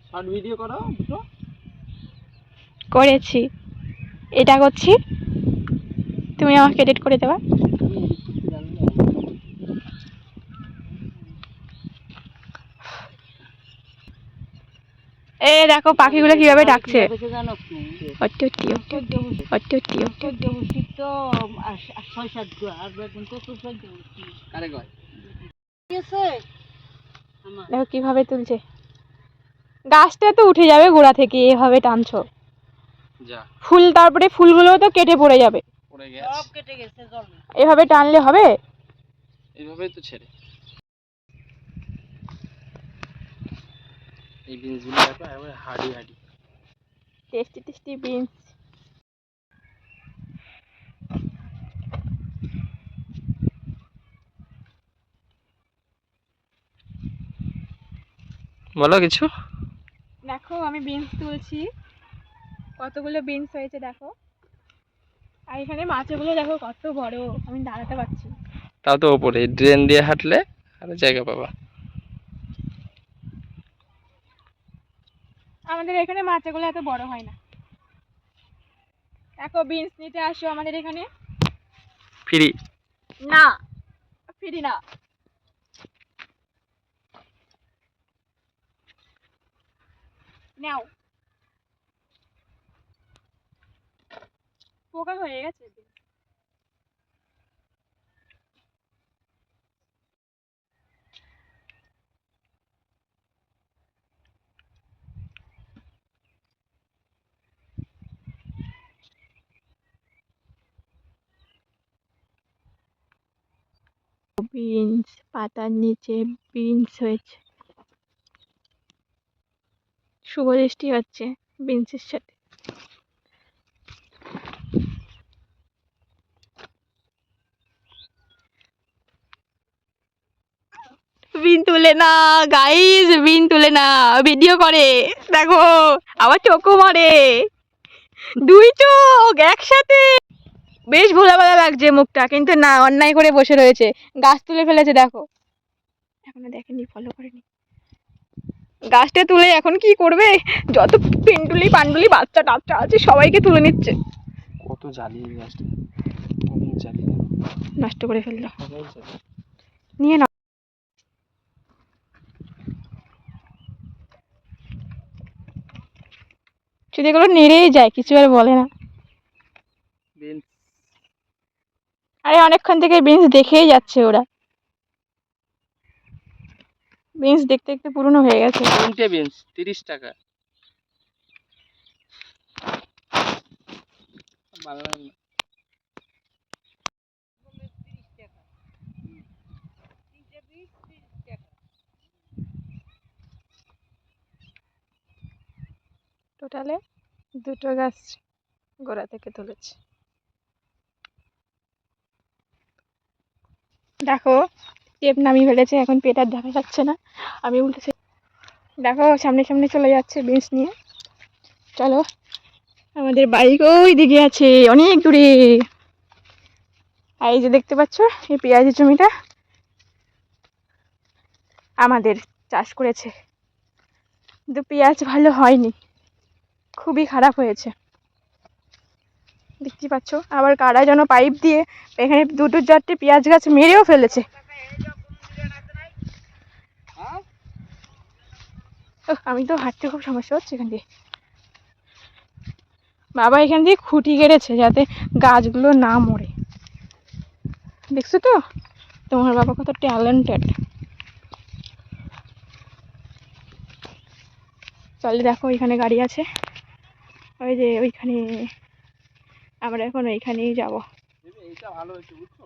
Short video করো দুটো। করেছি, এটা করছি, তুমি আমাকে এডিট করে দেবা। এই দেখো পাখিগুলো কিভাবে ডাকছে। দেখো কিভাবে তুলছে, গাছটা তো উঠে যাবে গোড়া থেকে, এভাবে টানছো ফুল, তারপরে ফুলগুলো তো কেটে পড়ে যাবে, এভাবে টানলে হবে? এইভাবেই তো ছেড়ে এই বিনসগুলো দেখো একেবারে হাডি হাডি, টেস্টি টেস্টি বিনস। বলো কিছু। দেখো আমি বিনস তুলছি, কতগুলো বিনস হয়েছে দেখো, আর এখানে মাছগুলো দেখো কত বড়, আমি দাঁড়াতে পারছি। তাও তো ওপরে ড্রেন দিয়ে হাঁটলে আরো জায়গা পাবা। আমাদের এখানে মাছগুলো এত বড় হয় না। দেখো বিনস নিতে আসো আমাদের এখানে, ফ্রি না ফ্রি না, নাও। পোকা হয়ে গেছে। বিনস, পাতার নিচে বিনস হয়েছে, শুভ দৃষ্টি হচ্ছে বিনসের সাথে। বিন তুলে না গাইস, বিন তুলে না, ভিডিও করে দেখো, আবার চোখও মারে, দুই চোখ একসাথে, বেশ ভোলা ভালা লাগছে মুখটা, কিন্তু না, অন্যায় করে বসে রয়েছে, গাছ তুলে ফেলেছে দেখো, এখনো দেখেনি, ফলো করেনি, গাছটা তুলে এখন কি করবে, যত পেন্টুলি পান্ডুলি বাচ্চা টাচ্চা আছে সবাইকে তুলে নিচ্ছে। কত জ্বালিয়ে গাছটা নষ্ট করে ফেললো, নিয়ে না, যদি এগুলো নেড়েই যায় কিছু আর বলে না। আরে অনেকক্ষণ থেকে বিনস দেখেই যাচ্ছে ওরা, বিনস দেখতে দেখতে পুরনো হয়ে গেছে। 3টে বিনস 30 টাকা। ভালো লাগে না। টোটালে দুটো গাছ গোড়া থেকে তুলেছে। দেখো টেপ নামিয়ে ফেলেছে, এখন পেটার দেখা যাচ্ছে না, আমি উল্টেছে, দেখো সামনে সামনে চলে যাচ্ছে বিনস নিয়ে। চলো, আমাদের বাড়ি ওই দিকে আছে অনেক দূরে, আর এই যে দেখতে পাচ্ছ এই পেঁয়াজের জমিটা আমাদের চাষ করেছে, কিন্তু পেঁয়াজ ভালো হয়নি, খুবই খারাপ হয়েছে, দেখতে পাচ্ছ। আবার কারা যেন পাইপ দিয়ে এখানে দুটো চারটে পেঁয়াজ গাছ মেরেও ফেলেছে। আমি তো হাঁটতে খুব সমস্যা হচ্ছে এখান দিয়ে, বাবা এখান দিয়ে খুঁটি গেড়েছে যাতে গাছগুলো না মরে, দেখছো তো তোমার বাবা কত ট্যালেন্টেড। চলে দেখো ওইখানে গাড়ি আছে, ওই যে ওইখানে, আমরা এখন ওইখানেই যাবো। এইটা ভালো হয়েছে বুঝছো,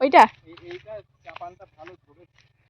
ওইটা এইটা চাপানটা ভালো ধরেছে।